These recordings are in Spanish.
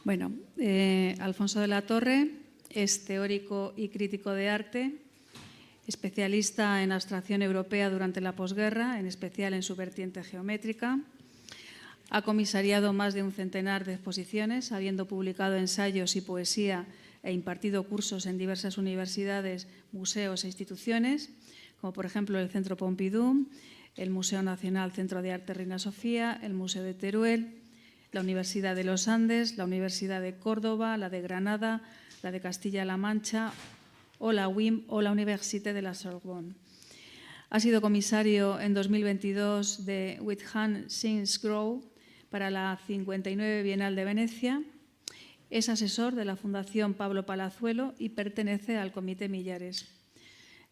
Bueno, Alfonso de la Torre es teórico y crítico de arte, especialista en abstracción europea durante la posguerra, en especial en su vertiente geométrica. Ha comisariado más de un centenar de exposiciones, habiendo publicado ensayos y poesía e impartido cursos en diversas universidades, museos e instituciones, como por ejemplo el Centro Pompidou, el Museo Nacional Centro de Arte Reina Sofía, el Museo de Teruel, la Universidad de los Andes, la Universidad de Córdoba, la de Granada, la de Castilla-La Mancha o la UIM o la Université de la Sorbonne. Ha sido comisario en 2022 de With Hand Since Grow para la 59 Bienal de Venecia. Es asesor de la Fundación Pablo Palazuelo y pertenece al Comité Millares.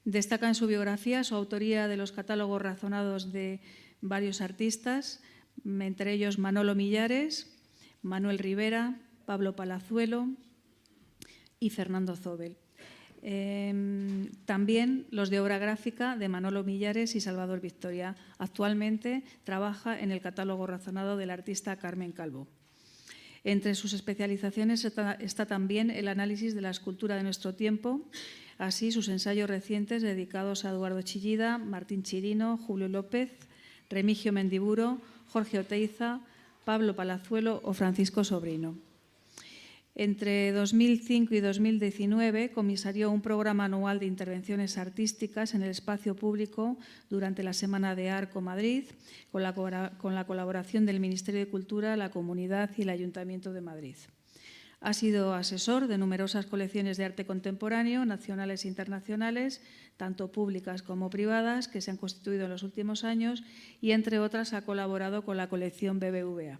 Destaca en su biografía su autoría de los catálogos razonados de varios artistas, entre ellos Manolo Millares, Manuel Rivera, Pablo Palazuelo y Fernando Zobel. También los de obra gráfica de Manolo Millares y Salvador Victoria. Actualmente trabaja en el catálogo razonado del artista Carmen Calvo. Entre sus especializaciones está también el análisis de la escultura de nuestro tiempo, así sus ensayos recientes dedicados a Eduardo Chillida, Martín Chirino, Julio López, Remigio Mendiburo, Jorge Oteiza, Pablo Palazuelo o Francisco Sobrino. Entre 2005 y 2019 comisarió un programa anual de intervenciones artísticas en el espacio público durante la Semana de Arco Madrid, con la colaboración del Ministerio de Cultura, la Comunidad y el Ayuntamiento de Madrid. Ha sido asesor de numerosas colecciones de arte contemporáneo, nacionales e internacionales, tanto públicas como privadas, que se han constituido en los últimos años y, entre otras, ha colaborado con la colección BBVA.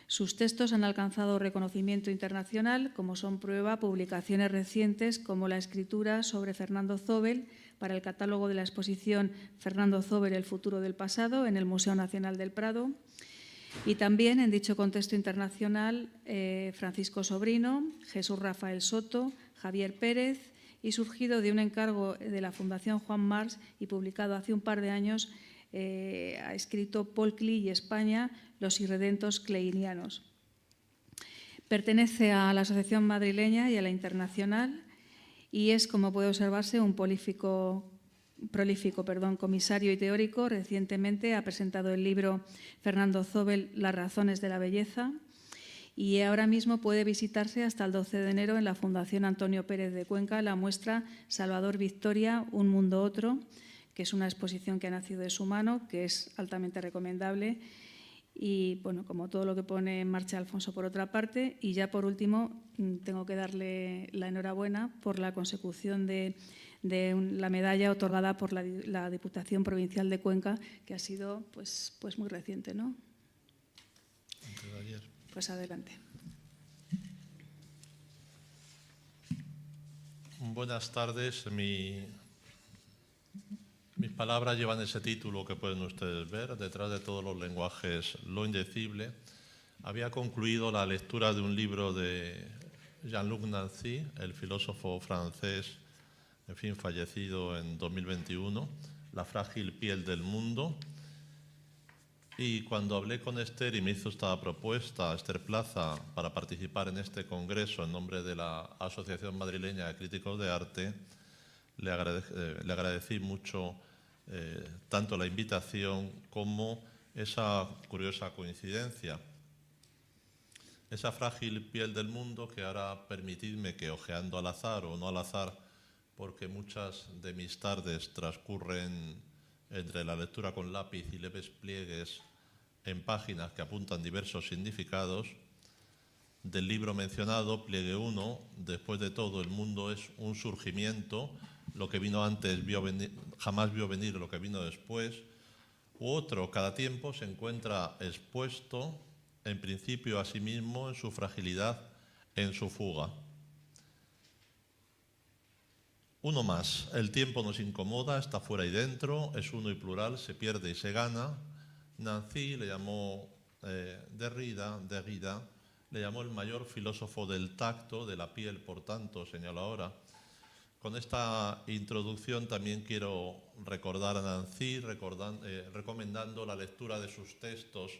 Sus textos han alcanzado reconocimiento internacional, como son prueba publicaciones recientes como la escritura sobre Fernando Zobel para el catálogo de la exposición Fernando Zobel, el futuro del pasado, en el Museo Nacional del Prado. Y también en dicho contexto internacional, Francisco Sobrino, Jesús Rafael Soto, Javier Pérez, y surgido de un encargo de la Fundación Juan March y publicado hace un par de años, ha escrito Paul Klee y España, Los irredentos kleinianos. Pertenece a la Asociación Madrileña y a la Internacional y es, como puede observarse, un prolífico comisario y teórico. Recientemente ha presentado el libro Fernando Zobel, Las razones de la belleza, y ahora mismo puede visitarse hasta el 12 de enero en la Fundación Antonio Pérez de Cuenca la muestra Salvador Victoria, Un mundo otro, que es una exposición que ha nacido de su mano, que es altamente recomendable. Y, bueno, como todo lo que pone en marcha Alfonso por otra parte. Y ya por último, tengo que darle la enhorabuena por la consecución de la medalla otorgada por la Diputación Provincial de Cuenca, que ha sido pues muy reciente, ¿no? Antes de ayer. Pues adelante. Buenas tardes. Mis palabras llevan ese título que pueden ustedes ver, detrás de todos los lenguajes, lo indecible. Había concluido la lectura de un libro de Jean-Luc Nancy, el filósofo francés, en fin, fallecido en 2021, La frágil piel del mundo. Y cuando hablé con Esther y me hizo esta propuesta, Esther Plaza, para participar en este congreso en nombre de la Asociación Madrileña de Críticos de Arte, le agradecí mucho tanto la invitación como esa curiosa coincidencia. Esa frágil piel del mundo que ahora permitidme que, ojeando al azar o no al azar, porque muchas de mis tardes transcurren entre la lectura con lápiz y leves pliegues en páginas que apuntan diversos significados, del libro mencionado, pliegue 1, después de todo el mundo es un surgimiento, lo que vino antes jamás vio venir lo que vino después, u otro, cada tiempo se encuentra expuesto en principio a sí mismo, en su fragilidad, en su fuga. Uno más, el tiempo nos incomoda, está fuera y dentro, es uno y plural, se pierde y se gana. Nancy le llamó Derrida, le llamó el mayor filósofo del tacto, de la piel, por tanto, señaló ahora. Con esta introducción también quiero recordar a Nancy, recomendando la lectura de sus textos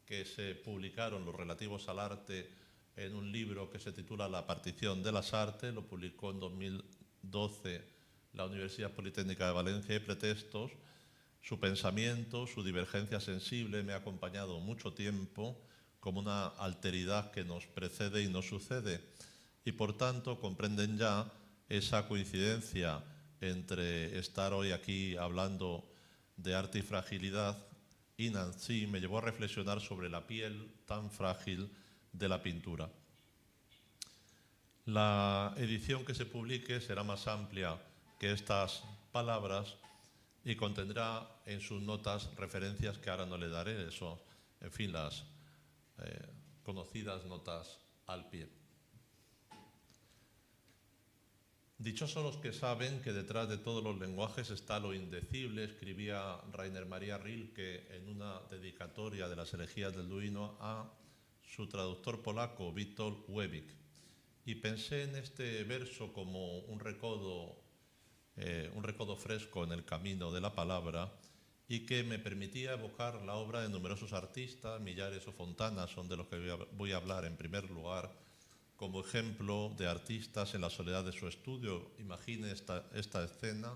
que se publicaron, los relativos al arte, en un libro que se titula La partición de las artes, lo publicó en 2012 la Universidad Politécnica de Valencia y Pretextos. Su pensamiento, su divergencia sensible me ha acompañado mucho tiempo como una alteridad que nos precede y nos sucede, y por tanto comprenden ya esa coincidencia entre estar hoy aquí hablando de arte y fragilidad, y Nancy me llevó a reflexionar sobre la piel tan frágil de la pintura. La edición que se publique será más amplia que estas palabras y contendrá en sus notas referencias que ahora no le daré, eso, en fin, las conocidas notas al pie. Dichosos los que saben que detrás de todos los lenguajes está lo indecible, escribía Rainer Maria Rilke en una dedicatoria de las elegías del Duino a su traductor polaco, Witold Łewicz. Y pensé en este verso como un recodo fresco en el camino de la palabra y que me permitía evocar la obra de numerosos artistas, Millares o Fontana son de los que voy a hablar en primer lugar, como ejemplo de artistas en la soledad de su estudio. Imagine esta escena,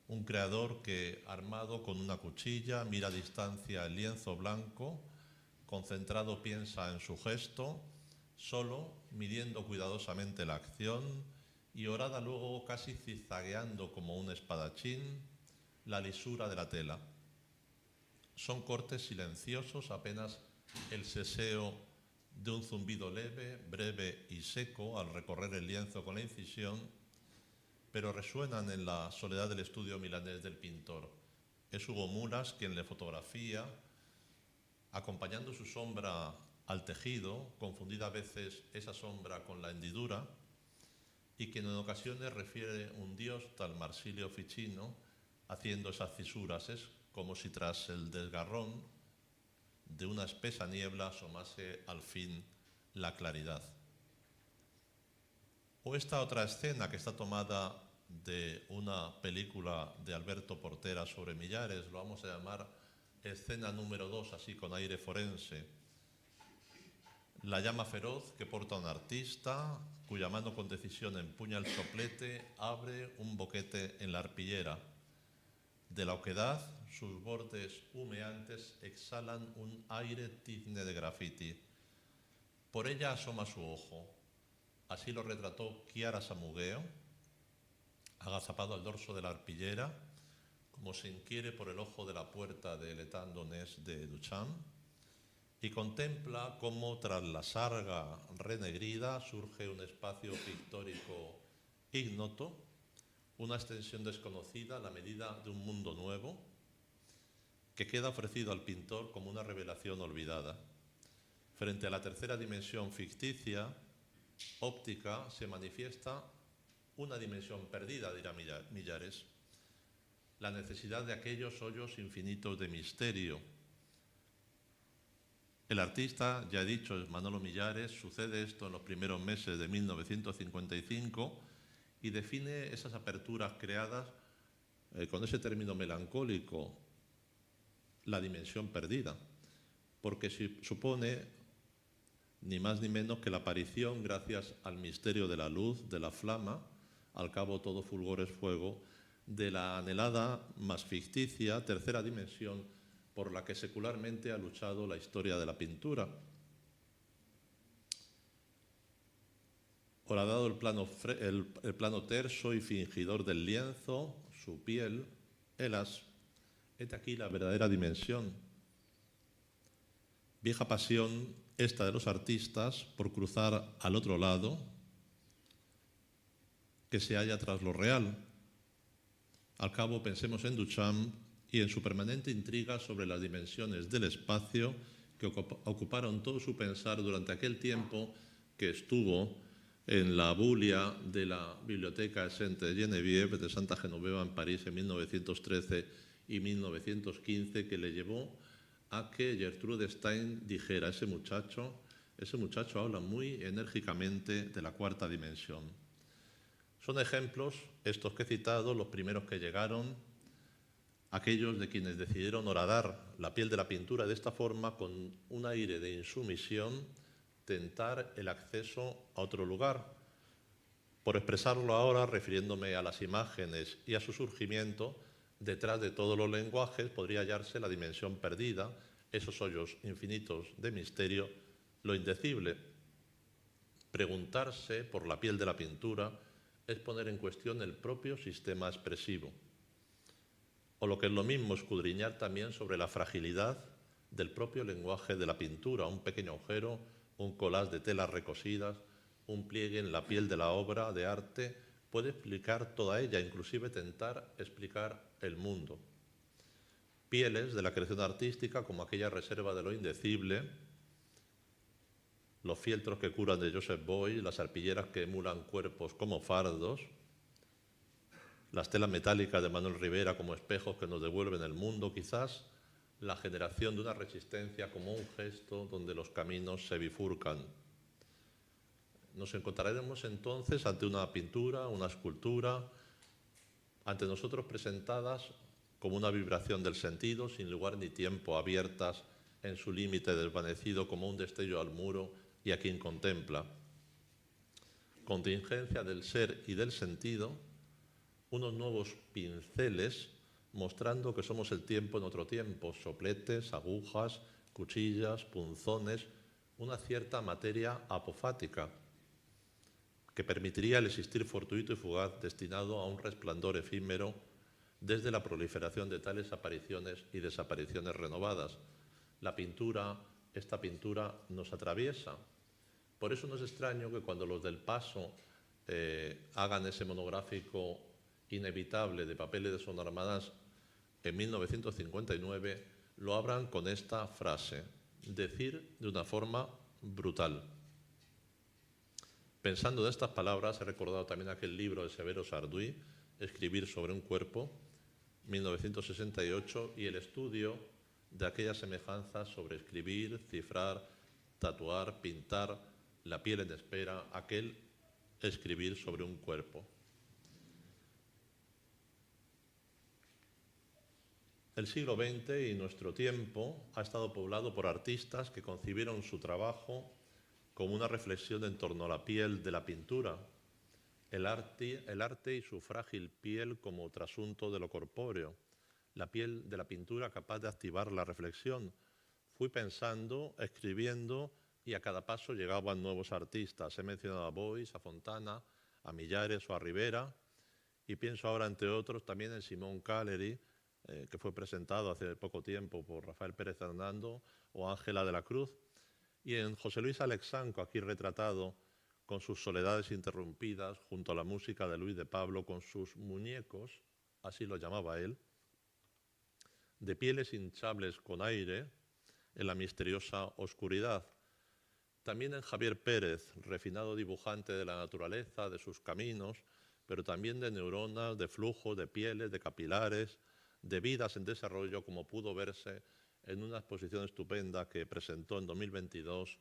un creador que, armado con una cuchilla, mira a distancia el lienzo blanco, concentrado piensa en su gesto, solo, midiendo cuidadosamente la acción, y orada luego casi zigzagueando como un espadachín la lisura de la tela. Son cortes silenciosos, apenas el seseo de un zumbido leve, breve y seco al recorrer el lienzo con la incisión, pero resuenan en la soledad del estudio milanés del pintor. Es Hugo Mulas quien le fotografía, acompañando su sombra al tejido, confundida a veces esa sombra con la hendidura, y quien en ocasiones refiere un dios tal Marsilio Ficino haciendo esas cisuras. Es como si tras el desgarrón de una espesa niebla asomase al fin la claridad. O esta otra escena que está tomada de una película de Alberto Portera sobre Millares, lo vamos a llamar escena número 2, así con aire forense. La llama feroz que porta un artista, cuya mano con decisión empuña el soplete, abre un boquete en la arpillera. De la oquedad, sus bordes humeantes exhalan un aire tizne de grafiti. Por ella asoma su ojo. Así lo retrató Chiara Samugueo, agazapado al dorso de la arpillera, como se inquiere por el ojo de la puerta de L'Étang d'Onnès de Duchamp, y contempla cómo tras la sarga renegrida surge un espacio pictórico ignoto, una extensión desconocida a la medida de un mundo nuevo que queda ofrecido al pintor como una revelación olvidada. Frente a la tercera dimensión ficticia, óptica, se manifiesta una dimensión perdida, dirá Millares, la necesidad de aquellos hoyos infinitos de misterio. El artista, ya he dicho, es Manolo Millares. Sucede esto en los primeros meses de 1955 y define esas aperturas creadas con ese término melancólico, la dimensión perdida, porque supone ni más ni menos que la aparición, gracias al misterio de la luz, de la flama, al cabo todo fulgor es fuego, de la anhelada, más ficticia, tercera dimensión por la que secularmente ha luchado la historia de la pintura. Horadado el plano terso y fingidor del lienzo, su piel, helas, hete aquí la verdadera dimensión. Vieja pasión esta de los artistas por cruzar al otro lado que se halla tras lo real. Al cabo, pensemos en Duchamp y en su permanente intriga sobre las dimensiones del espacio que ocuparon todo su pensar durante aquel tiempo que estuvo en la bulia de la Biblioteca Sainte-Geneviève de Santa Genoveva en París en 1913 y 1915, que le llevó a que Gertrude Stein dijera: ese muchacho habla muy enérgicamente de la cuarta dimensión. Son ejemplos, estos que he citado, los primeros que llegaron, aquellos de quienes decidieron horadar la piel de la pintura de esta forma, con un aire de insumisión, tentar el acceso a otro lugar. Por expresarlo ahora, refiriéndome a las imágenes y a su surgimiento, detrás de todos los lenguajes podría hallarse la dimensión perdida, esos hoyos infinitos de misterio, lo indecible. Preguntarse por la piel de la pintura es poner en cuestión el propio sistema expresivo. O lo que es lo mismo, escudriñar también sobre la fragilidad del propio lenguaje de la pintura, un pequeño agujero, un collage de telas recosidas, un pliegue en la piel de la obra de arte puede explicar toda ella, inclusive tentar explicar el mundo. Pieles de la creación artística, como aquella reserva de lo indecible, los fieltros que curan de Joseph Beuys, las arpilleras que emulan cuerpos como fardos, las telas metálicas de Manuel Rivera como espejos que nos devuelven el mundo, quizás la generación de una resistencia como un gesto donde los caminos se bifurcan. Nos encontraremos entonces ante una pintura, una escultura, ante nosotros presentadas como una vibración del sentido, sin lugar ni tiempo, abiertas en su límite desvanecido como un destello al muro y a quien contempla. Contingencia del ser y del sentido, unos nuevos pinceles mostrando que somos el tiempo en otro tiempo, sopletes, agujas, cuchillas, punzones, una cierta materia apofática que permitiría el existir fortuito y fugaz destinado a un resplandor efímero desde la proliferación de tales apariciones y desapariciones renovadas. La pintura, esta pintura nos atraviesa. Por eso no es extraño que cuando los del Paso hagan ese monográfico inevitable de papeles de Son Armadas en 1959, lo abran con esta frase: decir de una forma brutal. Pensando en estas palabras, he recordado también aquel libro de Severo Sarduy, Escribir sobre un cuerpo, 1968, y el estudio de aquellas semejanzas sobre escribir, cifrar, tatuar, pintar, la piel en espera, aquel escribir sobre un cuerpo. El siglo XX y nuestro tiempo ha estado poblado por artistas que concibieron su trabajo como una reflexión en torno a la piel de la pintura, el arte y su frágil piel como trasunto de lo corpóreo, la piel de la pintura capaz de activar la reflexión. Fui pensando, escribiendo, y a cada paso llegaban nuevos artistas. He mencionado a Beuys, a Fontana, a Millares o a Rivera, y pienso ahora, entre otros, también en Simón Callery, que fue presentado hace poco tiempo por Rafael Pérez Hernando, o Ángela de la Cruz, y en José Luis Alexanco, aquí retratado con sus soledades interrumpidas, junto a la música de Luis de Pablo, con sus muñecos, así lo llamaba él, de pieles hinchables con aire en la misteriosa oscuridad. También en Javier Pérez, refinado dibujante de la naturaleza, de sus caminos, pero también de neuronas, de flujos, de pieles, de capilares, de vidas en desarrollo, como pudo verse en una exposición estupenda que presentó en 2022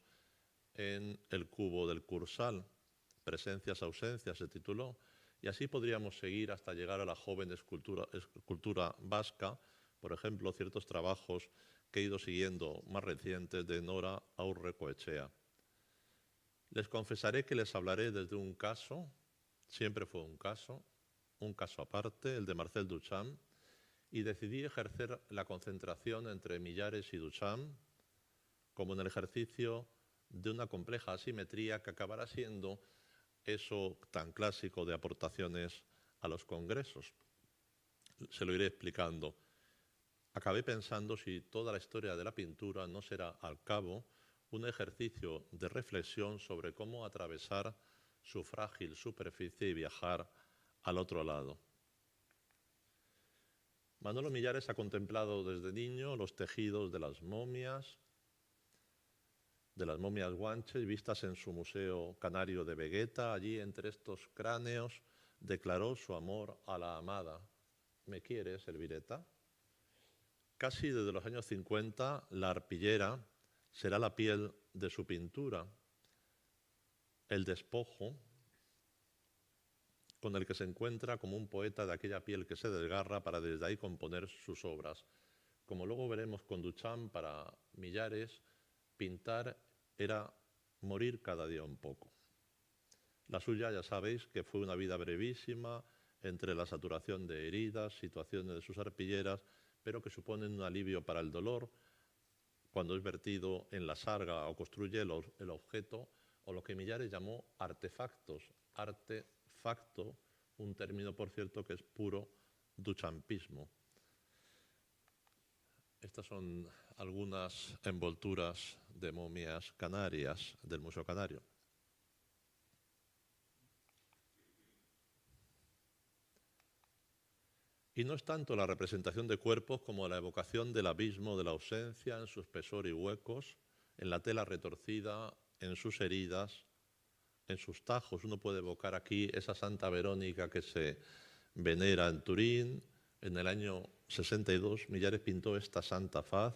en el Cubo del Cursal. Presencias, ausencias se tituló, y así podríamos seguir hasta llegar a la joven escultura vasca, por ejemplo, ciertos trabajos que he ido siguiendo más recientes de Nora Aurrecoechea. Les confesaré que les hablaré desde un caso, siempre fue un caso aparte, el de Marcel Duchamp, y decidí ejercer la concentración entre Millares y Duchamp como en el ejercicio de una compleja asimetría que acabará siendo eso tan clásico de aportaciones a los congresos. Se lo iré explicando. Acabé pensando si toda la historia de la pintura no será, al cabo, un ejercicio de reflexión sobre cómo atravesar su frágil superficie y viajar al otro lado. Manolo Millares ha contemplado desde niño los tejidos de las momias guanches vistas en su Museo Canario de Vegueta. Allí, entre estos cráneos, declaró su amor a la amada. ¿Me quieres, Elvireta? Casi desde los años 50, la arpillera será la piel de su pintura, el despojo con el que se encuentra como un poeta de aquella piel que se desgarra para desde ahí componer sus obras. Como luego veremos con Duchamp, para Millares, pintar era morir cada día un poco. La suya, ya sabéis, que fue una vida brevísima, entre la saturación de heridas, situaciones de sus arpilleras, pero que suponen un alivio para el dolor cuando es vertido en la sarga o construye el objeto, o lo que Millares llamó artefactos. Artefacto, un término, por cierto, que es puro duchampismo. Estas son algunas envolturas de momias canarias del Museo Canario. Y no es tanto la representación de cuerpos como la evocación del abismo de la ausencia en su espesor y huecos, en la tela retorcida, en sus heridas, en sus tajos. Uno puede evocar aquí esa Santa Verónica que se venera en Turín. En el año 62 Millares pintó esta Santa Faz,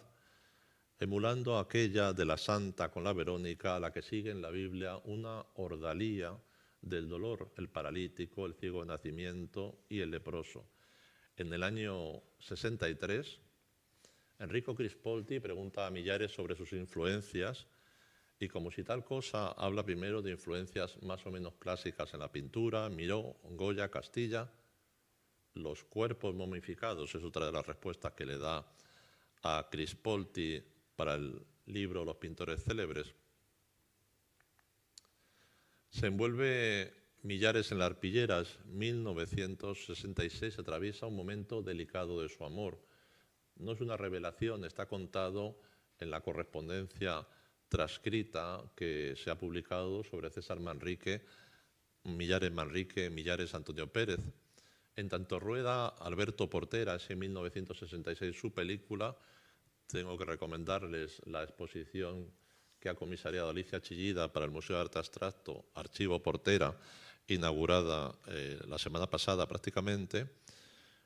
emulando aquella de la Santa con la Verónica, a la que sigue en la Biblia una ordalía del dolor, el paralítico, el ciego de nacimiento y el leproso. En el año 63, Enrico Crispolti pregunta a Millares sobre sus influencias y, como si tal cosa, habla primero de influencias más o menos clásicas en la pintura, Miró, Goya, Castilla. Los cuerpos momificados es otra de las respuestas que le da a Crispolti para el libro Los pintores célebres. Se envuelve Millares en las arpilleras. 1966 atraviesa un momento delicado de su amor. No es una revelación, está contado en la correspondencia transcrita que se ha publicado sobre César Manrique, Millares Antonio Pérez. En tanto rueda Alberto Portera, ese en 1966, su película, tengo que recomendarles la exposición que ha comisariado Alicia Chillida para el Museo de Arte Abstracto, Archivo Portera, inaugurada la semana pasada prácticamente.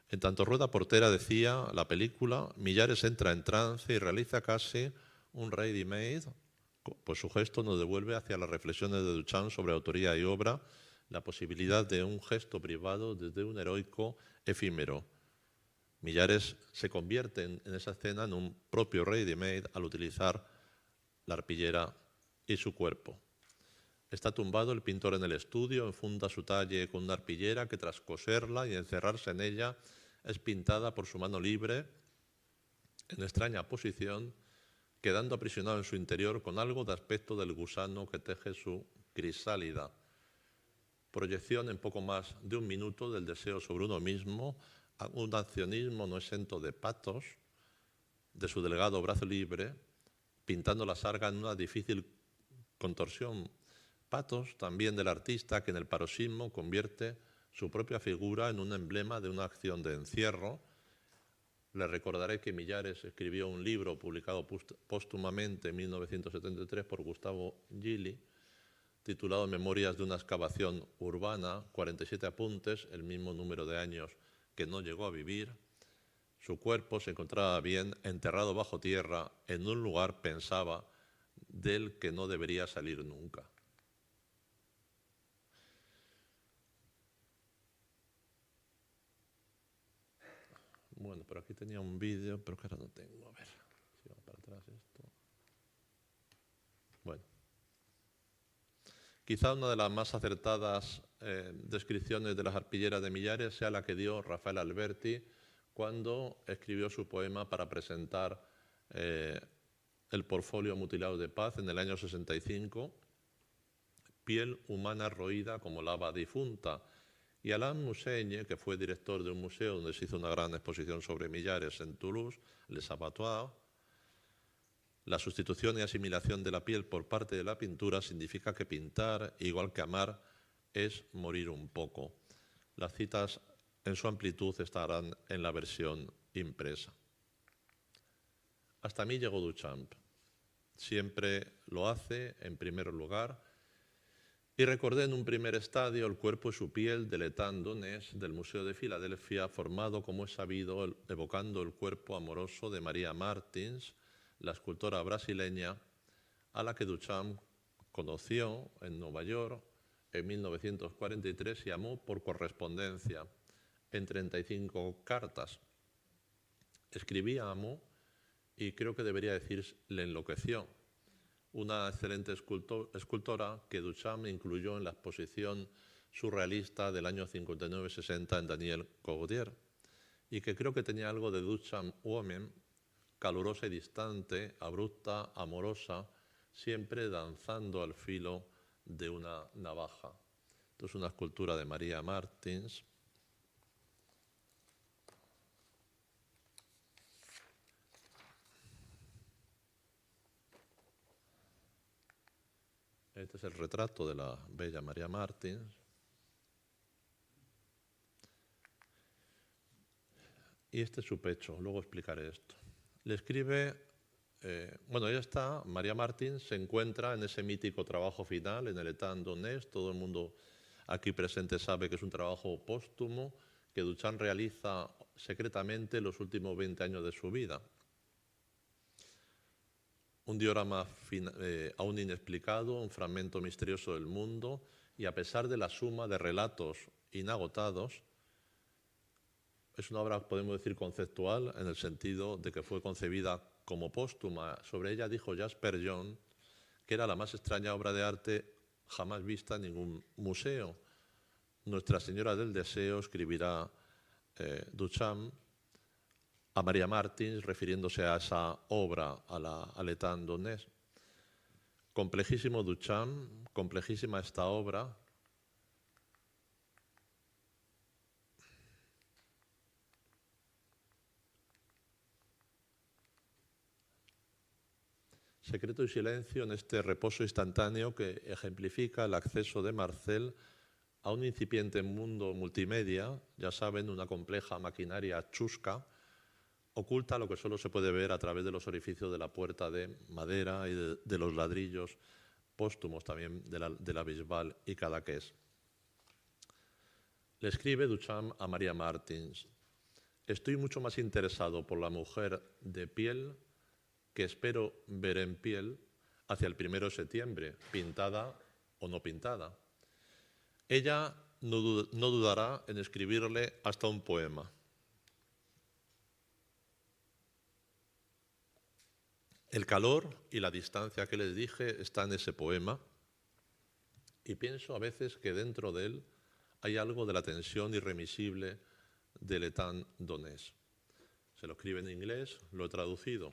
En tanto rueda Portera, decía la película, Millares entra en trance y realiza casi un ready-made, pues su gesto nos devuelve hacia las reflexiones de Duchamp sobre autoría y obra, la posibilidad de un gesto privado desde un heroico efímero. Millares se convierte en esa escena en un propio ready-made al utilizar la arpillera y su cuerpo. Está tumbado el pintor en el estudio, enfunda su talle con una arpillera que, tras coserla y encerrarse en ella, es pintada por su mano libre en extraña posición, quedando aprisionado en su interior con algo de aspecto del gusano que teje su crisálida. Proyección en poco más de un minuto del deseo sobre uno mismo, un accionismo no exento de patos, de su delgado brazo libre, pintando la sarga en una difícil contorsión. Patos también del artista que en el paroxismo convierte su propia figura en un emblema de una acción de encierro. Les recordaré que Millares escribió un libro publicado póstumamente en 1973 por Gustavo Gili, titulado Memorias de una excavación urbana, 47 apuntes, el mismo número de años que no llegó a vivir. Su cuerpo se encontraba bien enterrado bajo tierra en un lugar, pensaba, del que no debería salir nunca. Bueno, por aquí tenía un vídeo, pero que ahora no tengo. A ver, si vamos para atrás esto. Bueno. Quizá una de las más acertadas descripciones de las arpilleras de Millares sea la que dio Rafael Alberti cuando escribió su poema para presentar el portfolio Mutilado de Paz en el año 65, Piel humana roída como lava difunta. Y Alain Musseigne, que fue director de un museo donde se hizo una gran exposición sobre Millares en Toulouse, Les Abattoirs, la sustitución y asimilación de la piel por parte de la pintura significa que pintar, igual que amar, es morir un poco. Las citas en su amplitud estarán en la versión impresa. Hasta mí llegó Duchamp. Siempre lo hace en primer lugar. Y recordé en un primer estadio el cuerpo y su piel de L'Étang Donés del Museo de Filadelfia, formado, como es sabido, evocando el cuerpo amoroso de María Martins, la escultora brasileña, a la que Duchamp conoció en Nueva York en 1943 y amó por correspondencia en 35 cartas. Escribía amó y creo que debería decir le enloqueció. una excelente escultora que Duchamp incluyó en la exposición surrealista del año 59-60 en Daniel Cogodier, y que creo que tenía algo de Duchamp woman, calurosa y distante, abrupta, amorosa, siempre danzando al filo de una navaja. Esto es una escultura de María Martins. Este es el retrato de la bella María Martins. Y este es su pecho, luego explicaré esto. Le escribe, ella está, María Martins se encuentra en ese mítico trabajo final, en el État d'Honneur. Todo el mundo aquí presente sabe que es un trabajo póstumo que Duchamp realiza secretamente los últimos 20 años de su vida. Un diorama aún inexplicado, un fragmento misterioso del mundo, y a pesar de la suma de relatos inagotados, es una obra, podemos decir, conceptual, en el sentido de que fue concebida como póstuma. Sobre ella dijo Jasper John que era la más extraña obra de arte jamás vista en ningún museo. Nuestra Señora del Deseo, escribirá Duchamp a María Martins, refiriéndose a esa obra, al État d'Honneur. Complejísimo Duchamp, complejísima esta obra. Secreto y silencio en este reposo instantáneo que ejemplifica el acceso de Marcel a un incipiente mundo multimedia, ya saben, una compleja maquinaria chusca, oculta lo que solo se puede ver a través de los orificios de la puerta de madera y de los ladrillos póstumos también de la Bisbal y Cadaqués. Le escribe Duchamp a María Martins: estoy mucho más interesado por la mujer de piel que espero ver en piel hacia el 1 de septiembre, pintada o no pintada. Ella no dudará en escribirle hasta un poema. El calor y la distancia que les dije está en ese poema, y pienso a veces que dentro de él hay algo de la tensión irremisible del État d'Honneur. Se lo escribe en inglés, lo he traducido.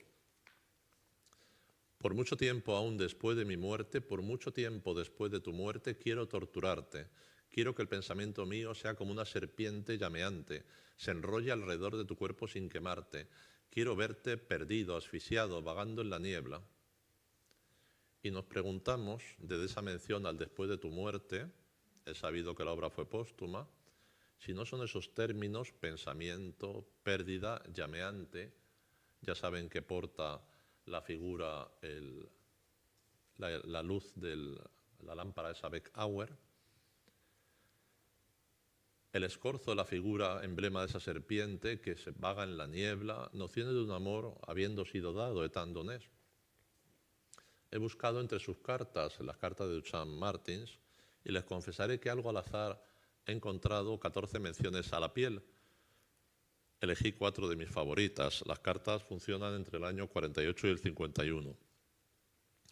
Por mucho tiempo aún después de mi muerte, por mucho tiempo después de tu muerte, quiero torturarte. Quiero que el pensamiento mío sea como una serpiente llameante, se enrolle alrededor de tu cuerpo sin quemarte. Quiero verte perdido, asfixiado, vagando en la niebla. Y nos preguntamos, desde esa mención al después de tu muerte, he sabido que la obra fue póstuma, si no son esos términos, pensamiento, pérdida, llameante, ya saben que porta la figura, la luz de la lámpara esa Beckauer, el escorzo de la figura, emblema de esa serpiente que se vaga en la niebla, nociones de un amor habiendo sido dado, État d'Honneur. He buscado entre sus cartas, las cartas de Duchamp Martins, y les confesaré que algo al azar he encontrado 14 menciones a la piel. Elegí 4 de mis favoritas. Las cartas funcionan entre el año 48 y el 51.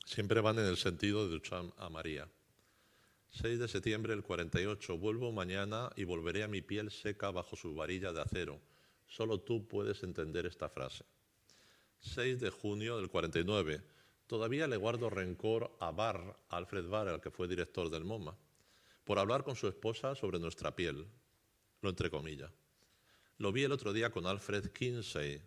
Siempre van en el sentido de Duchamp a María. 6 de septiembre del 48. Vuelvo mañana y volveré a mi piel seca bajo su varilla de acero. Solo tú puedes entender esta frase. 6 de junio del 49. Todavía le guardo rencor a Alfred Barr, el que fue director del MoMA, por hablar con su esposa sobre nuestra piel. Lo entrecomilla. Lo vi el otro día con Alfred Kinsey.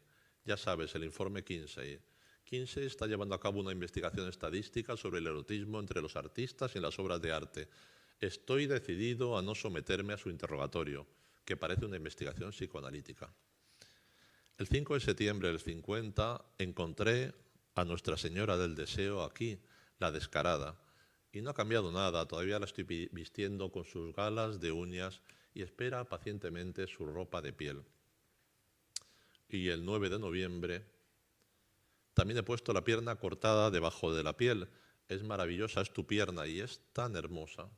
Ya sabes, el informe Kinsey. Kinsey está llevando a cabo una investigación estadística sobre el erotismo entre los artistas y en las obras de arte. Estoy decidido a no someterme a su interrogatorio, que parece una investigación psicoanalítica. El 5 de septiembre del 50 encontré a Nuestra Señora del Deseo aquí, la descarada, y no ha cambiado nada. Todavía la estoy vistiendo con sus galas de uñas y espera pacientemente su ropa de piel. Y el 9 de noviembre también he puesto la pierna cortada debajo de la piel. Es maravillosa, es tu pierna y es tan hermosa.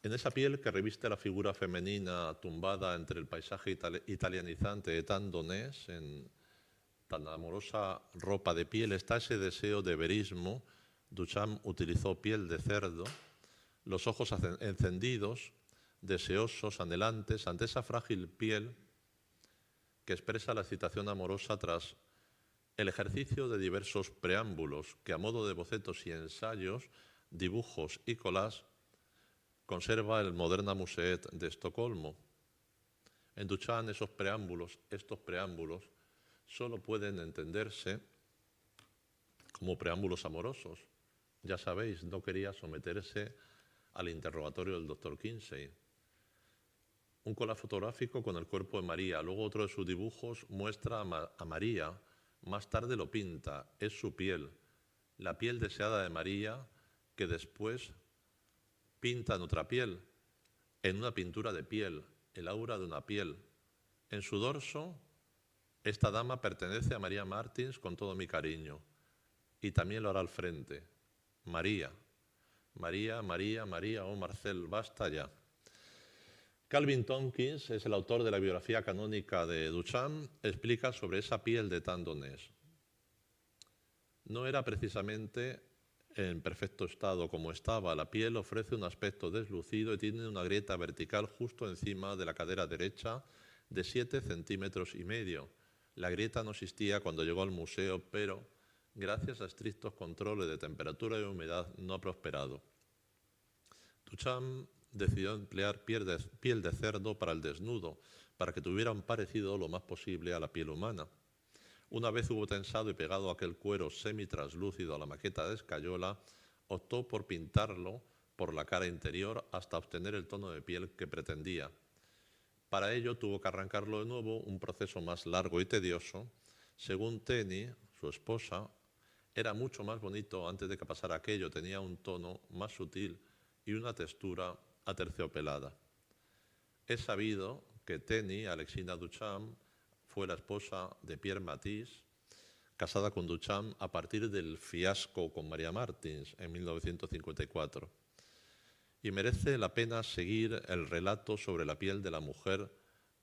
En esa piel que reviste la figura femenina tumbada entre el paisaje italianizante de Tandonés, en tan amorosa ropa de piel, está ese deseo de verismo. Duchamp utilizó piel de cerdo, los ojos encendidos, deseosos, anhelantes, ante esa frágil piel que expresa la excitación amorosa tras el ejercicio de diversos preámbulos que, a modo de bocetos y ensayos, dibujos y collages, conserva el Moderna Museet de Estocolmo. En Duchamp estos preámbulos, solo pueden entenderse como preámbulos amorosos. Ya sabéis, no quería someterse al interrogatorio del Dr. Kinsey. Un collage fotográfico con el cuerpo de María. Luego otro de sus dibujos muestra a María. Más tarde lo pinta. Es su piel, la piel deseada de María, que después pinta en otra piel, en una pintura de piel, el aura de una piel. En su dorso, esta dama pertenece a María Martins con todo mi cariño. Y también lo hará al frente. María, María, María, María, oh Marcel, basta ya. Calvin Tompkins es el autor de la biografía canónica de Duchamp, explica sobre esa piel de Tandonés. No era precisamente en perfecto estado como estaba. La piel ofrece un aspecto deslucido y tiene una grieta vertical justo encima de la cadera derecha de 7,5 centímetros. La grieta no existía cuando llegó al museo, pero gracias a estrictos controles de temperatura y humedad no ha prosperado. Duchamp decidió emplear piel de cerdo para el desnudo, para que tuviera un parecido lo más posible a la piel humana. Una vez hubo tensado y pegado aquel cuero semi-translúcido a la maqueta de escayola, optó por pintarlo por la cara interior hasta obtener el tono de piel que pretendía. Para ello tuvo que arrancarlo de nuevo, un proceso más largo y tedioso. Según Tenny, su esposa, era mucho más bonito antes de que pasara aquello, tenía un tono más sutil y una textura aterciopelada. Es sabido que Tenny, Alexina Duchamp, fue la esposa de Pierre Matisse, casada con Duchamp a partir del fiasco con María Martins en 1954. Y merece la pena seguir el relato sobre la piel de la mujer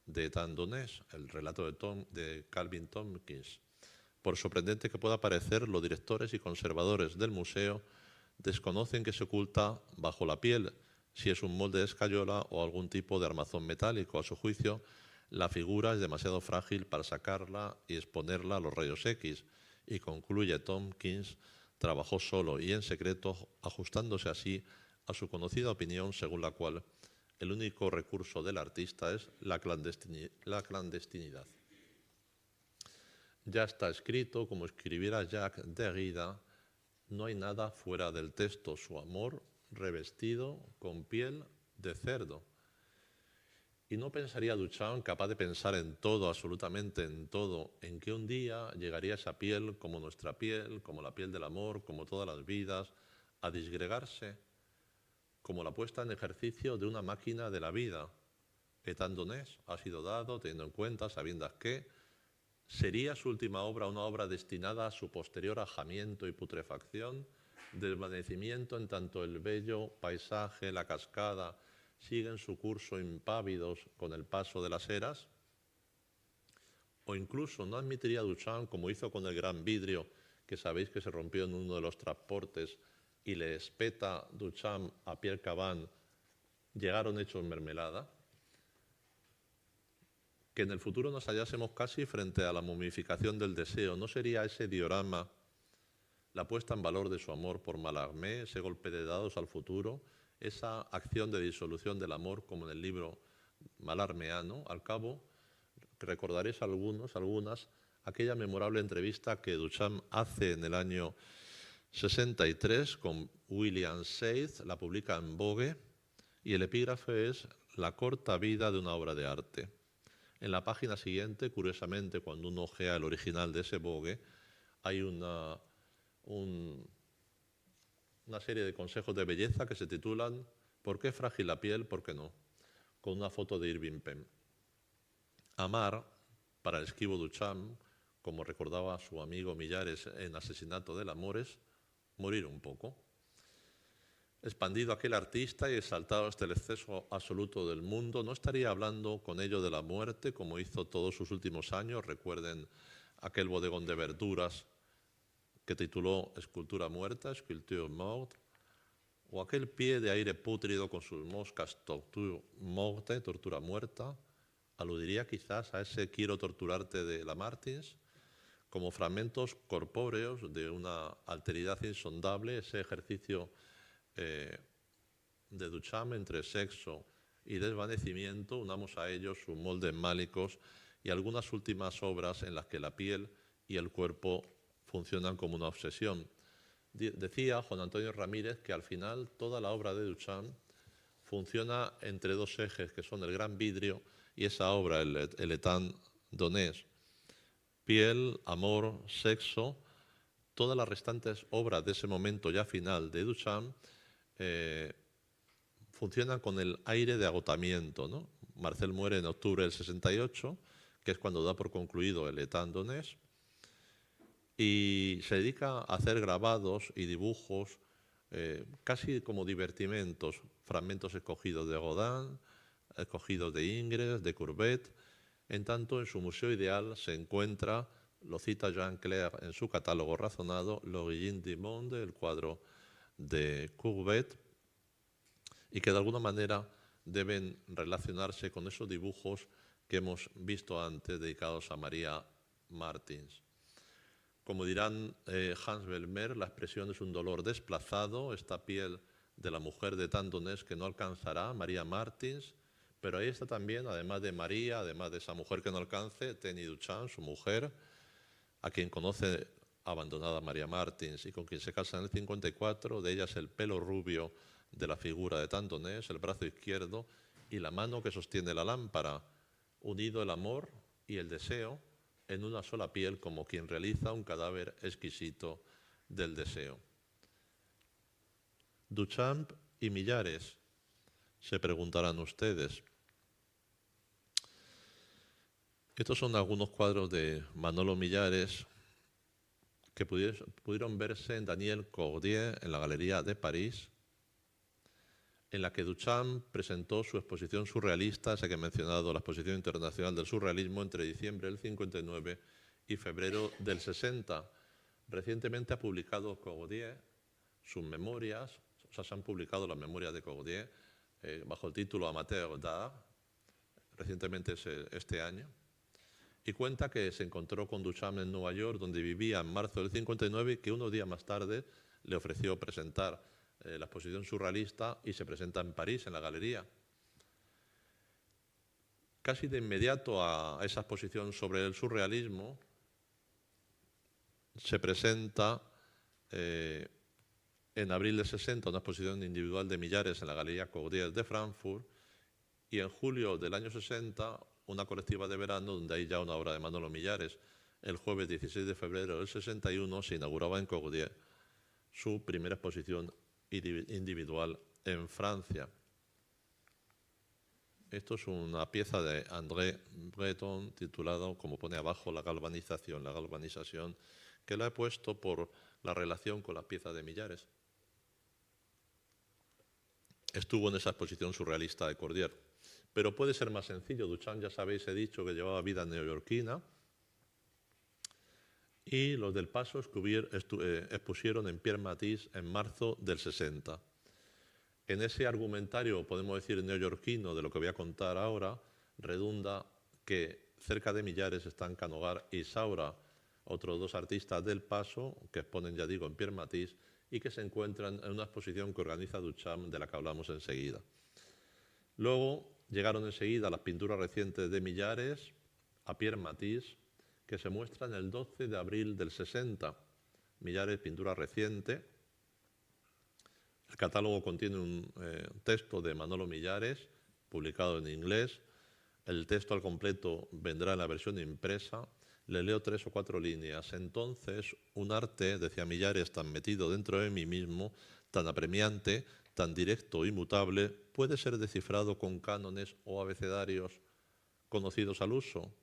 de Tandonés, el relato de Calvin Tompkins. Por sorprendente que pueda parecer, los directores y conservadores del museo desconocen que se oculta bajo la piel, si es un molde de escayola o algún tipo de armazón metálico. A su juicio, la figura es demasiado frágil para sacarla y exponerla a los rayos X. Y concluye Tompkins, trabajó solo y en secreto, ajustándose así a su conocida opinión según la cual el único recurso del artista es la clandestinidad. Ya está escrito, como escribiera Jacques Derrida, no hay nada fuera del texto, su amor revestido con piel de cerdo. Y no pensaría Duchamp, capaz de pensar en todo, absolutamente en todo, en que un día llegaría esa piel, como nuestra piel, como la piel del amor, como todas las vidas, a disgregarse, como la puesta en ejercicio de una máquina de la vida. Tandonés ha sido dado, teniendo en cuenta, sabiendas que sería su última obra una obra destinada a su posterior ajamiento y putrefacción, desvanecimiento en tanto el bello paisaje, la cascada, siguen su curso impávidos con el paso de las eras? O incluso no admitiría Duchamp, como hizo con el gran vidrio, que sabéis que se rompió en uno de los transportes y le espeta Duchamp a Pierre Cavin, llegaron hechos mermelada, que en el futuro nos hallásemos casi frente a la momificación del deseo. ¿No sería ese diorama la puesta en valor de su amor por Mallarmé, ese golpe de dados al futuro, esa acción de disolución del amor como en el libro mallarméano? Al cabo, recordaréis algunas, aquella memorable entrevista que Duchamp hace en el año 63 con William Seitz, la publica en Vogue, y el epígrafe es «La corta vida de una obra de arte». En la página siguiente, curiosamente, cuando uno ojea el original de ese Vogue, hay una serie de consejos de belleza que se titulan «¿Por qué frágil la piel? ¿Por qué no?», con una foto de Irving Penn. Amar, para el esquivo Duchamp, como recordaba su amigo Millares en Asesinato del Amor, es morir un poco. expandido aquel artista y exaltado hasta el exceso absoluto del mundo, no estaría hablando con ello de la muerte, como hizo todos sus últimos años. Recuerden aquel bodegón de verduras que tituló Escultura muerta, Sculpture morte, o aquel pie de aire pútrido con sus moscas, Torture morte, tortura muerta. Aludiría quizás a ese Quiero torturarte de Lamartine, como fragmentos corpóreos de una alteridad insondable, ese ejercicio de Duchamp entre sexo y desvanecimiento. Unamos a ellos sus moldes málicos y algunas últimas obras en las que la piel y el cuerpo funcionan como una obsesión. Decía Juan Antonio Ramírez que al final toda la obra de Duchamp funciona entre dos ejes, que son el gran vidrio y esa obra, el État Donné. Piel, amor, sexo, todas las restantes obras de ese momento ya final de Duchamp funcionan con el aire de agotamiento, ¿no? Marcel muere en octubre del 68, que es cuando da por concluido el État Donné, y se dedica a hacer grabados y dibujos casi como divertimentos, fragmentos escogidos de Rodin, escogidos de Ingres, de Courbet. En tanto, en su museo ideal se encuentra, lo cita Jean Clair en su catálogo razonado, L'Origine du Monde, el cuadro de Courbet, y que de alguna manera deben relacionarse con esos dibujos que hemos visto antes dedicados a María Martins. Como dirán Hans Belmer, la expresión es un dolor desplazado, esta piel de la mujer de Tandonés que no alcanzará, María Martins, pero ahí está también, además de María, además de esa mujer que no alcance, Tenny Duchamp, su mujer, a quien conoce abandonada María Martins y con quien se casa en el 54, de ella es el pelo rubio de la figura de Tandonés, el brazo izquierdo y la mano que sostiene la lámpara, unido el amor y el deseo en una sola piel, como quien realiza un cadáver exquisito del deseo. Duchamp y Millares, se preguntarán ustedes. Estos son algunos cuadros de Manolo Millares que pudieron verse en Daniel Cordier en la Galería de París, en la que Duchamp presentó su exposición surrealista, esa que he mencionado, la Exposición Internacional del Surrealismo, entre diciembre del 59 y febrero del 60. Recientemente ha publicado Cordier sus memorias, o sea, se han publicado las memorias de Cordier bajo el título Amateur d'Art, recientemente este año, y cuenta que se encontró con Duchamp en Nueva York, donde vivía en marzo del 59, y que unos días más tarde le ofreció presentar la exposición surrealista y se presenta en París, en la galería. Casi de inmediato a esa exposición sobre el surrealismo se presenta en abril del 60 una exposición individual de Millares en la Galería Cordier de Frankfurt y en julio del año 60 una colectiva de verano donde hay ya una obra de Manolo Millares. El jueves 16 de febrero del 61 se inauguraba en Cordier su primera exposición individual en Francia. Esto es una pieza de André Breton titulada, como pone abajo, La galvanización, que la he puesto por la relación con la pieza de Millares. Estuvo en esa exposición surrealista de Cordier. Pero puede ser más sencillo. Duchamp, ya sabéis, he dicho que llevaba vida neoyorquina, y los del Paso expusieron en Pierre Matisse en marzo del 60. En ese argumentario, podemos decir neoyorquino, de lo que voy a contar ahora, redunda que cerca de Millares están Canogar y Saura, otros dos artistas del Paso, que exponen, ya digo, en Pierre Matisse, y que se encuentran en una exposición que organiza Duchamp, de la que hablamos enseguida. Luego llegaron enseguida las pinturas recientes de Millares a Pierre Matisse, que se muestran el 12 de abril del 60. Millares, pintura reciente. El catálogo contiene un texto de Manolo Millares, publicado en inglés. El texto al completo vendrá en la versión impresa. Le leo 3 o 4 líneas. Entonces, un arte, decía Millares, tan metido dentro de mí mismo, tan apremiante, tan directo y mutable, puede ser descifrado con cánones o abecedarios conocidos al uso,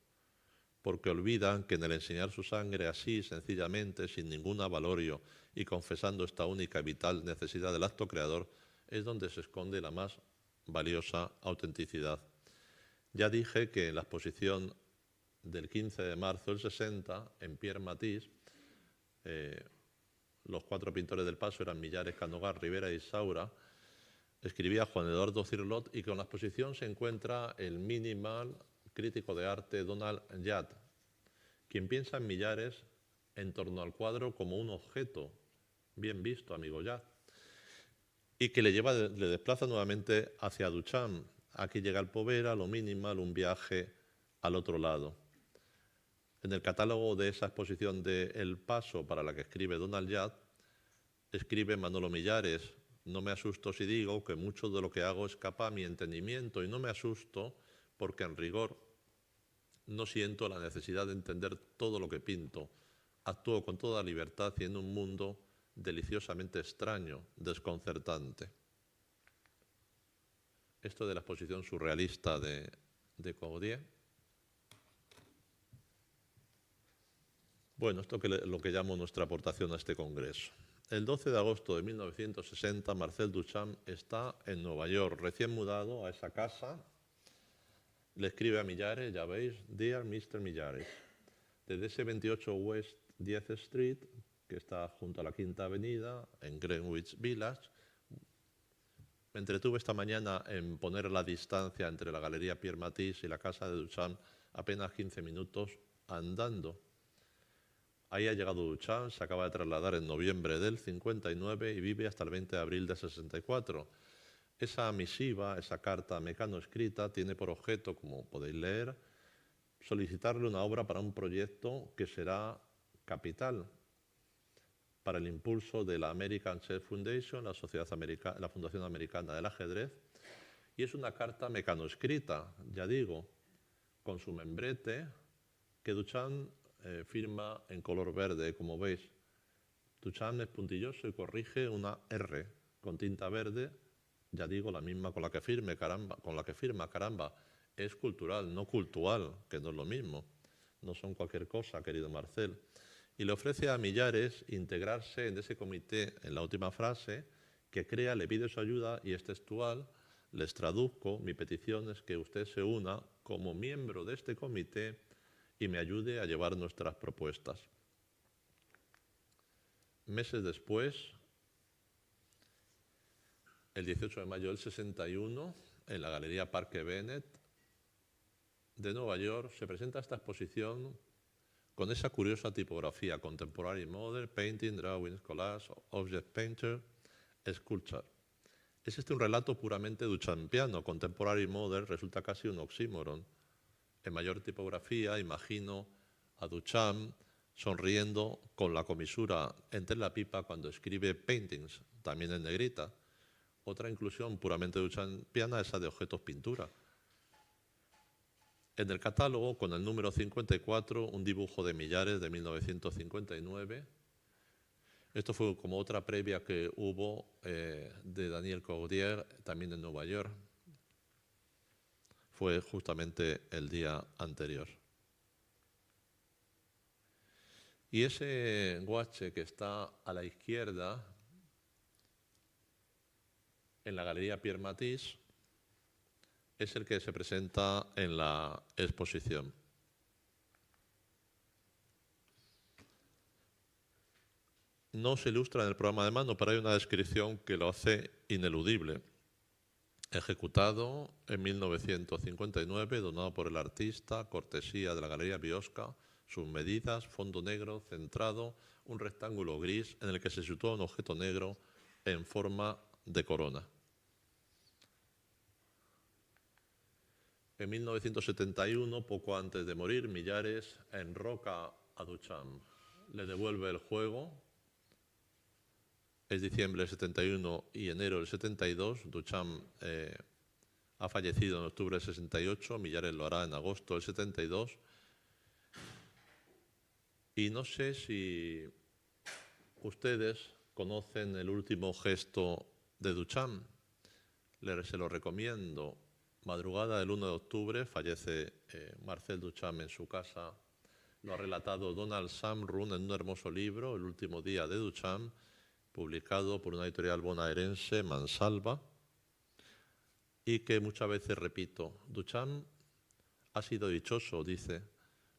porque olvidan que en el enseñar su sangre así, sencillamente, sin ningún avalorio y confesando esta única y vital necesidad del acto creador, es donde se esconde la más valiosa autenticidad. Ya dije que en la exposición del 15 de marzo del 60, en Pierre Matisse, los 4 pintores del Paso eran Millares, Canogar, Rivera y Saura. Escribía Juan Eduardo Cirlot, y con la exposición se encuentra el minimal crítico de arte Donald Judd, quien piensa en Millares en torno al cuadro como un objeto. Bien visto, amigo Judd. Y que le desplaza nuevamente hacia Duchamp. Aquí llega el Povera, lo minimal, un viaje al otro lado. En el catálogo de esa exposición de El Paso, para la que escribe Donald Judd, escribe Manolo Millares: no me asusto si digo que mucho de lo que hago escapa a mi entendimiento, y no me asusto porque en rigor no siento la necesidad de entender todo lo que pinto. Actúo con toda libertad y en un mundo deliciosamente extraño, desconcertante. Esto de la exposición surrealista de Cordier. Bueno, esto es lo que llamo nuestra aportación a este congreso. El 12 de agosto de 1960, Marcel Duchamp está en Nueva York, recién mudado a esa casa. Le escribe a Millares, ya veis: Dear Mr. Millares, desde ese 28 West 10th Street, que está junto a la Quinta Avenida, en Greenwich Village. Me entretuve esta mañana en poner la distancia entre la Galería Pierre Matisse y la casa de Duchamp apenas 15 minutos andando. Ahí ha llegado Duchamp, se acaba de trasladar en noviembre del 59 y vive hasta el 20 de abril del 64. Esa misiva, esa carta mecanoescrita, tiene por objeto, como podéis leer, solicitarle una obra para un proyecto que será capital para el impulso de la American Chess Foundation, la Fundación Americana del Ajedrez, y es una carta mecanoescrita, ya digo, con su membrete, que Duchamp firma en color verde, como veis. Duchamp es puntilloso y corrige una R con tinta verde, ya digo, la misma con la que firma, caramba. Es cultural, no cultural, que no es lo mismo. No son cualquier cosa, querido Marcel. Y le ofrece a Millares integrarse en ese comité, en la última frase, que crea, le pide su ayuda, y es textual: les traduzco, mi petición es que usted se una como miembro de este comité y me ayude a llevar nuestras propuestas. Meses después, el 18 de mayo del 61, en la Galería Parque Bennett de Nueva York, se presenta esta exposición con esa curiosa tipografía: Contemporary Model, Painting, Drawing, Collage, Object Painter, Sculpture. Es un relato puramente duchampiano. Contemporary Model resulta casi un oxímoron. En mayor tipografía imagino a Duchamp sonriendo con la comisura entre la pipa cuando escribe Paintings, también en negrita. Otra inclusión puramente duchampiana es esa de objetos pintura. En el catálogo, con el número 54, un dibujo de Millares de 1959. Esto fue como otra previa que hubo de Daniel Cordier, también en Nueva York. Fue justamente el día anterior. Y ese guache que está a la izquierda, en la Galería Pierre Matisse, es el que se presenta en la exposición. No se ilustra en el programa de mano, pero hay una descripción que lo hace ineludible. Ejecutado en 1959, donado por el artista, cortesía de la Galería Biosca, sus medidas: fondo negro, centrado, un rectángulo gris en el que se sitúa un objeto negro en forma de corona. En 1971, poco antes de morir, Millares enroca a Duchamp, le devuelve el juego. Es diciembre del 71 y enero del 72. Duchamp ha fallecido en octubre del 68, Millares lo hará en agosto del 72. Y no sé si ustedes conocen el último gesto de Duchamp. Se lo recomiendo. Madrugada del 1 de octubre fallece Marcel Duchamp en su casa. Lo ha relatado Donald Samrun en un hermoso libro, El último día de Duchamp. publicado por una editorial bonaerense, Mansalva, y que muchas veces repito. Duchamp ha sido dichoso, dice.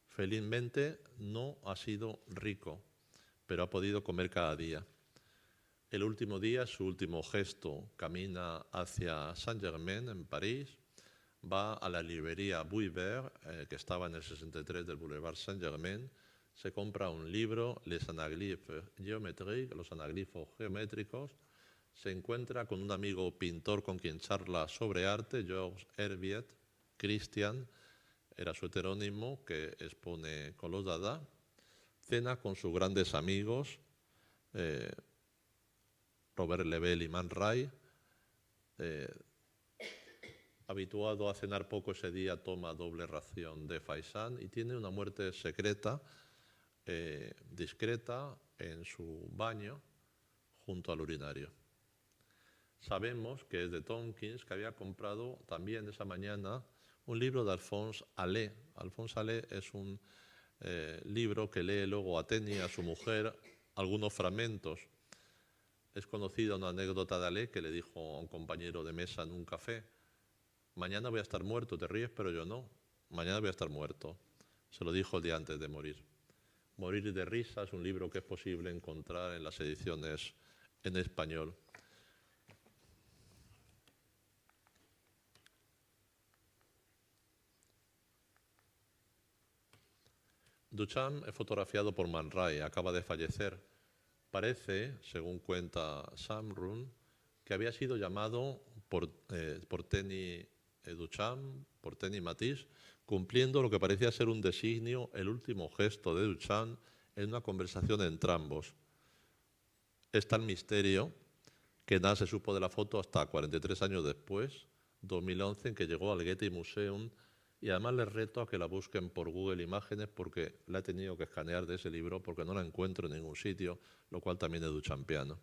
Felizmente no ha sido rico, pero ha podido comer cada día. El último día, su último gesto, camina hacia Saint-Germain, en París, va a la librería Vuillebert, que estaba en el 63 del Boulevard Saint-Germain, se compra un libro, Les Anaglyphes Géométriques, los anaglifos geométricos, se encuentra con un amigo pintor con quien charla sobre arte, Georges Herbiet, Christian, era su heterónimo, que expone con los Dada, cena con sus grandes amigos, Robert Lebel y Man Ray. Habituado a cenar poco ese día, toma doble ración de faisán y tiene una muerte secreta, discreta, en su baño, junto al urinario. Sabemos que es de Tomkins, que había comprado también esa mañana un libro de Alphonse Allais. Alphonse Allais es un libro que lee luego Atenia, a su mujer, algunos fragmentos. Es conocida una anécdota de Allais que le dijo a un compañero de mesa en un café: mañana voy a estar muerto, te ríes, pero yo no. Mañana voy a estar muerto. Se lo dijo el día antes de morir. Morir de risa es un libro que es posible encontrar en las ediciones en español. Duchamp es fotografiado por Man Ray, acaba de fallecer. Parece, según cuenta Sam Run, que había sido llamado por Tenny Duchamp, por Tenny Matisse, cumpliendo lo que parecía ser un designio, el último gesto de Duchamp en una conversación entre ambos. Es tal misterio que nada se supo de la foto hasta 43 años después, 2011, en que llegó al Getty Museum, y además les reto a que la busquen por Google Imágenes, porque la he tenido que escanear de ese libro porque no la encuentro en ningún sitio, lo cual también es duchampiano.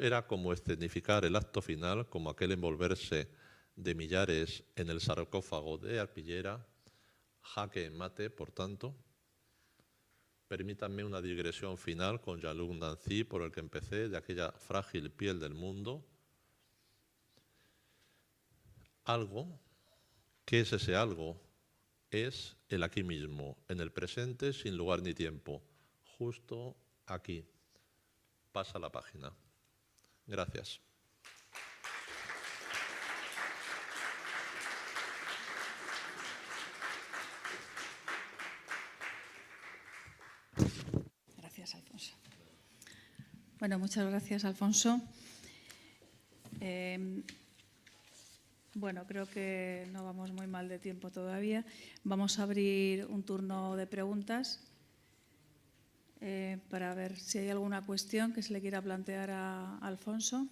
Era como escenificar el acto final, como aquel envolverse de Millares en el sarcófago de Arpillera, jaque mate, por tanto. Permítanme una digresión final con Jean-Luc Nancy, por el que empecé, de aquella frágil piel del mundo. Algo, ¿qué es ese algo? Es el aquí mismo, en el presente, sin lugar ni tiempo, justo aquí. Pasa la página. Gracias. Gracias, Alfonso. Bueno, muchas gracias, Alfonso. Bueno, creo que no vamos muy mal de tiempo todavía. Vamos a abrir un turno de preguntas para ver si hay alguna cuestión que se le quiera plantear a Alfonso.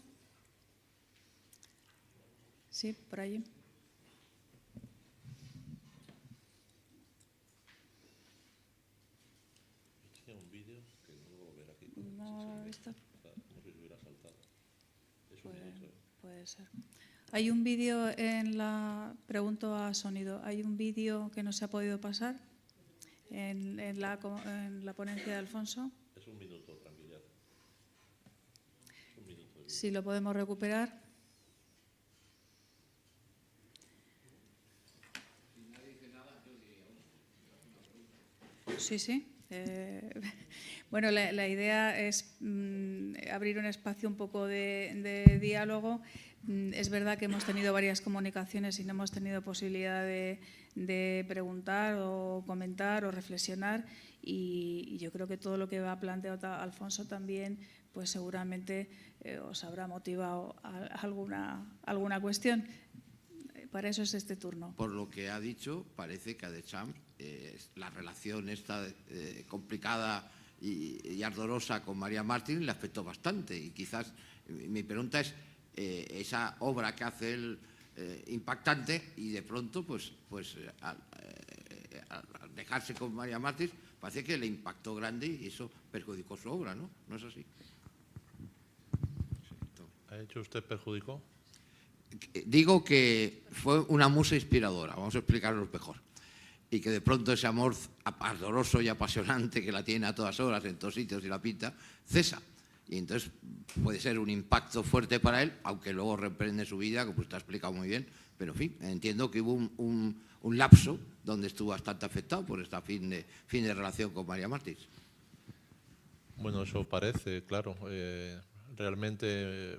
Sí, por allí. Tiene un vídeo que no lo ver aquí. ¿No lo he visto? No sé si hubiera saltado. Es un minuto. Puede ser. Hay un vídeo en la... Pregunto a sonido. ¿Hay un vídeo que no se ha podido pasar en la ponencia de Alfonso? Es un minuto, tranquilidad. Es un minuto. Si lo podemos recuperar. Sí, sí. Bueno, la idea es abrir un espacio un poco de diálogo. Es verdad que hemos tenido varias comunicaciones y no hemos tenido posibilidad de preguntar o comentar o reflexionar, y yo creo que todo lo que ha planteado Alfonso también, pues seguramente os habrá motivado alguna cuestión. Para eso es este turno. Por lo que ha dicho, parece que a Duchamp la relación esta complicada y ardorosa con María Martín le afectó bastante. Y quizás mi pregunta es, esa obra que hace él impactante, y de pronto, pues al dejarse con María Martín, parece que le impactó grande y eso perjudicó su obra, ¿no? ¿No es así? ¿Ha hecho usted perjudicó? Digo que fue una musa inspiradora, vamos a explicarlo mejor, y que de pronto ese amor ardoroso y apasionante que la tiene a todas horas, en todos sitios y la pinta, cesa. Y entonces puede ser un impacto fuerte para él, aunque luego reprende su vida, como usted ha explicado muy bien. Pero, en fin, entiendo que hubo un lapso donde estuvo bastante afectado por esta fin de relación con María Martins. Bueno, eso parece, claro. Realmente,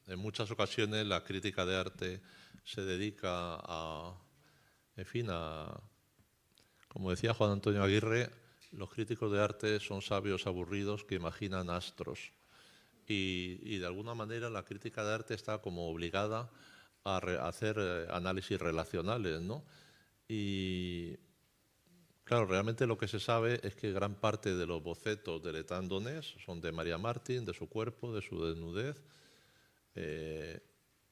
en muchas ocasiones, la crítica de arte se dedica en fin, como decía Juan Antonio Aguirre, los críticos de arte son sabios aburridos que imaginan astros. Y de alguna manera la crítica de arte está como obligada a hacer análisis relacionales, ¿no? Y claro, realmente lo que se sabe es que gran parte de los bocetos de L'Étang Donés son de María Martín, de su cuerpo, de su desnudez.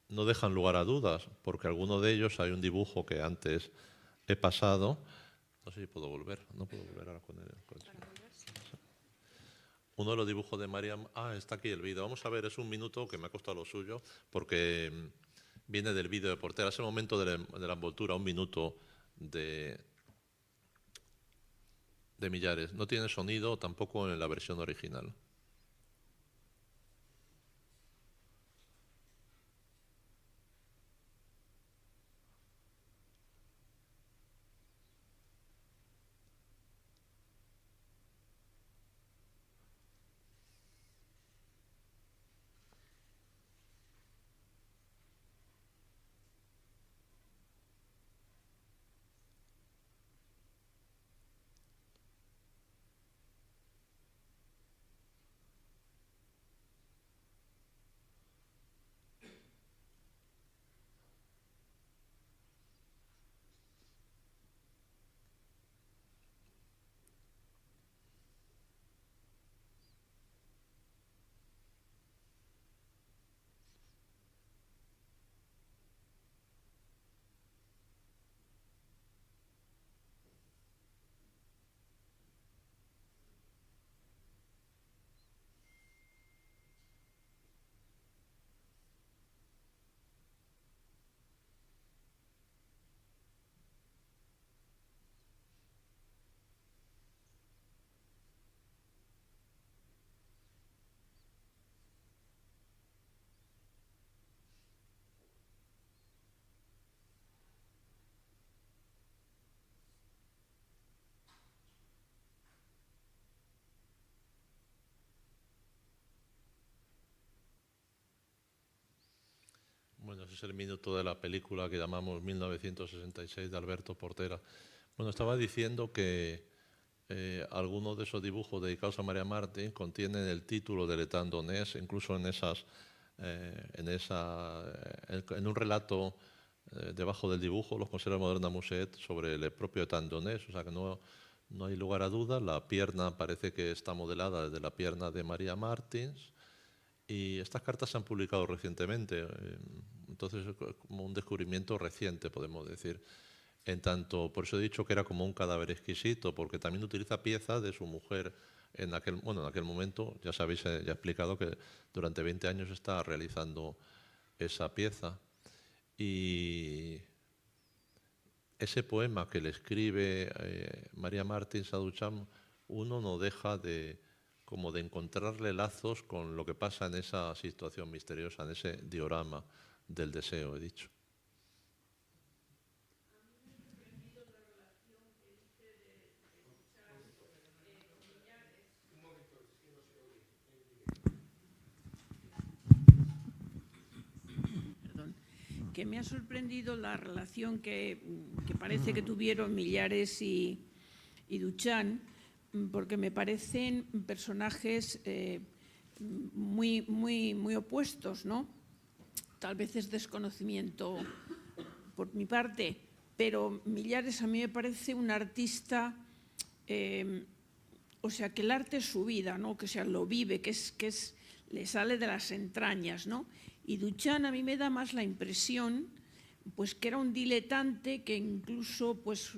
No dejan lugar a dudas, porque alguno de ellos hay un dibujo que antes he pasado. No sé si puedo volver, no puedo volver ahora con él. Uno de los dibujos de María... está aquí el vídeo. Vamos a ver, es un minuto que me ha costado lo suyo, porque viene del vídeo de Portera. Es el momento de la envoltura, un minuto de Millares. No tiene sonido tampoco en la versión original. Bueno, ese es el minuto de la película que llamamos 1966 de Alberto Portera. Bueno, estaba diciendo que algunos de esos dibujos dedicados a María Martín contienen el título de L'Étang Donés, incluso en un relato debajo del dibujo, los conserva Moderna Museet sobre el propio L'Étang Donés, o sea que no hay lugar a dudas. La pierna parece que está modelada desde la pierna de María Martins. Y estas cartas se han publicado recientemente, entonces es como un descubrimiento reciente, podemos decir. En tanto, por eso he dicho que era como un cadáver exquisito, porque también utiliza piezas de su mujer en aquel momento. Ya sabéis, ya he explicado que durante 20 años está realizando esa pieza. Y ese poema que le escribe María Martins a Duchamp, uno no deja de encontrarle lazos con lo que pasa en esa situación misteriosa, en ese diorama del deseo, he dicho. Que me ha sorprendido la relación que parece que tuvieron Millares y Duchamp, porque me parecen personajes muy opuestos, ¿no? Tal vez es desconocimiento por mi parte, pero Millares a mí me parece un artista, o sea, que el arte es su vida, ¿no? Que lo vive, le sale de las entrañas, ¿no? Y Duchamp a mí me da más la impresión pues, que era un diletante que incluso pues,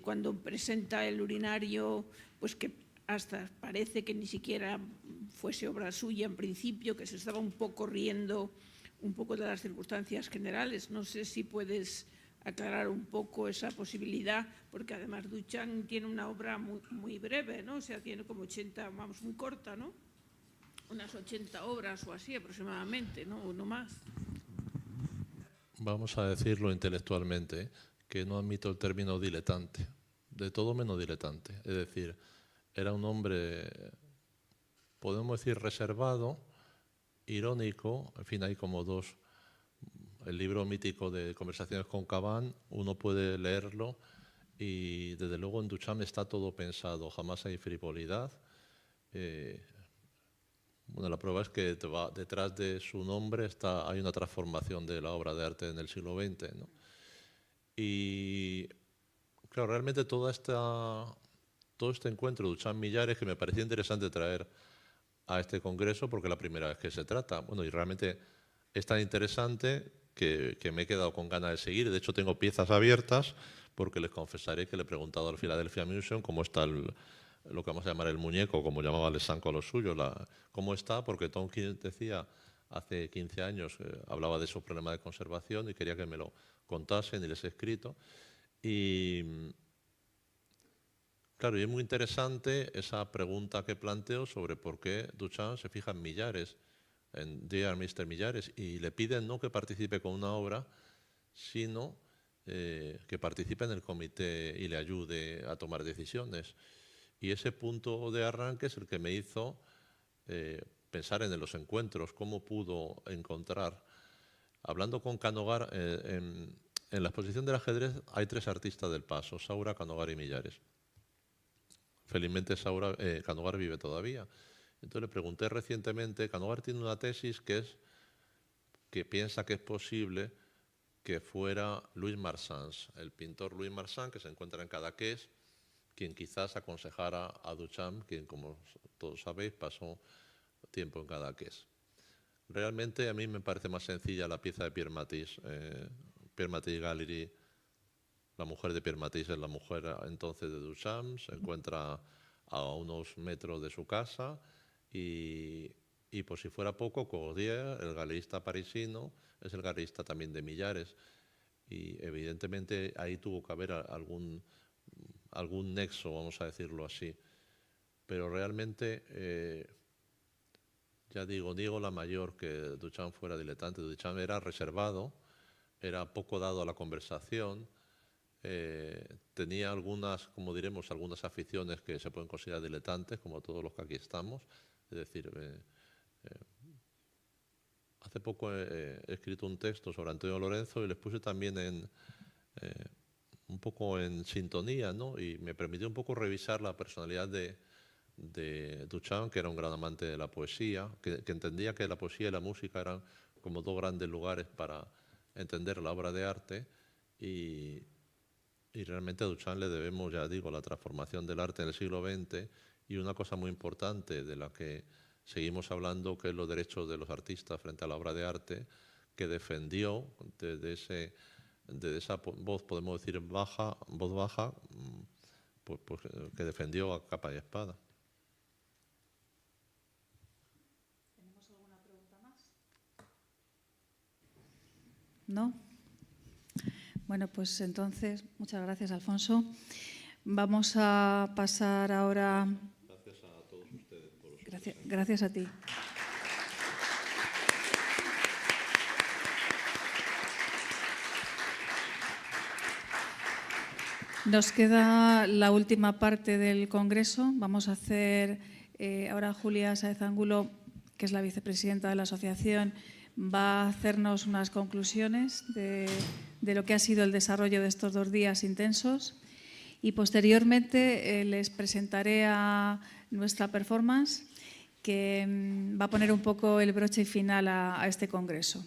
cuando presenta el urinario, pues que hasta parece que ni siquiera fuese obra suya en principio, que se estaba un poco riendo un poco de las circunstancias generales. No sé si puedes aclarar un poco esa posibilidad, porque además Duchamp tiene una obra muy breve, ¿no? O sea, tiene como 80, vamos, muy corta, ¿no? unas 80 obras o así aproximadamente, ¿no? No más. Vamos a decirlo intelectualmente, que no admito el término diletante, de todo menos diletante. Es decir, era un hombre, podemos decir, reservado, irónico, en fin, hay como dos. El libro mítico de Conversaciones con Caban, uno puede leerlo y desde luego en Duchamp está todo pensado, jamás hay frivolidad. Bueno, la prueba es que detrás de su nombre hay una transformación de la obra de arte en el siglo XX, ¿no? Y claro, realmente todo este encuentro de Duchamp-Millares, que me parecía interesante traer a este congreso, porque es la primera vez que se trata. Bueno, y realmente es tan interesante que me he quedado con ganas de seguir. De hecho, tengo piezas abiertas, porque les confesaré que le he preguntado al Philadelphia Museum cómo está lo que vamos a llamar el muñeco, como llamaba Lesanco a los suyos, cómo está, porque Tom King decía hace 15 años, hablaba de esos problemas de conservación y quería que me lo contasen y les he escrito. Y claro, y es muy interesante esa pregunta que planteo sobre por qué Duchamp se fija en Millares, en Dear Mr. Millares, y le piden no que participe con una obra, sino que participe en el comité y le ayude a tomar decisiones. Y ese punto de arranque es el que me hizo pensar en los encuentros, cómo pudo encontrar. Hablando con Canogar, en la exposición del ajedrez hay 3 artistas del paso, Saura, Canogar y Millares. Felizmente Canogar vive todavía. Entonces le pregunté recientemente, Canogar tiene una tesis que piensa que es posible que fuera Louis Marsans, el pintor Louis Marsans, que se encuentra en Cadaqués, quien quizás aconsejara a Duchamp, quien, como todos sabéis, pasó tiempo en Cadaqués. Realmente a mí me parece más sencilla la pieza de Pierre Matisse. Pierre Matisse Gallery, la mujer de Pierre Matisse es la mujer entonces de Duchamp, se encuentra a unos metros de su casa y por si fuera poco, Cordier, el galerista parisino, es el galerista también de Millares. Y evidentemente ahí tuvo que haber algún nexo, vamos a decirlo así. Pero realmente, ya digo, niego la mayor que Duchamp fuera diletante. Duchamp era reservado, era poco dado a la conversación, tenía algunas, como diremos, algunas aficiones que se pueden considerar diletantes, como todos los que aquí estamos. Es decir, hace poco he escrito un texto sobre Antonio Lorenzo y les puse también un poco en sintonía, ¿no? Y me permitió un poco revisar la personalidad de Duchamp, que era un gran amante de la poesía, que entendía que la poesía y la música eran como 2 grandes lugares para entender la obra de arte y realmente a Duchamp le debemos, ya digo, la transformación del arte en el siglo XX y una cosa muy importante de la que seguimos hablando, que es los derechos de los artistas frente a la obra de arte, que defendió desde esa voz, podemos decir, voz baja, pues, que defendió a capa y espada. ¿Tenemos alguna pregunta más? ¿No? Bueno, pues entonces, muchas gracias, Alfonso. Vamos a pasar ahora... Gracias a todos ustedes por los Gracias a ti. Nos queda la última parte del Congreso. Vamos a hacer ahora Julia Sáez Angulo, que es la vicepresidenta de la asociación, va a hacernos unas conclusiones de lo que ha sido el desarrollo de estos 2 días intensos y posteriormente les presentaré a nuestra performance que va a poner un poco el broche final a este Congreso.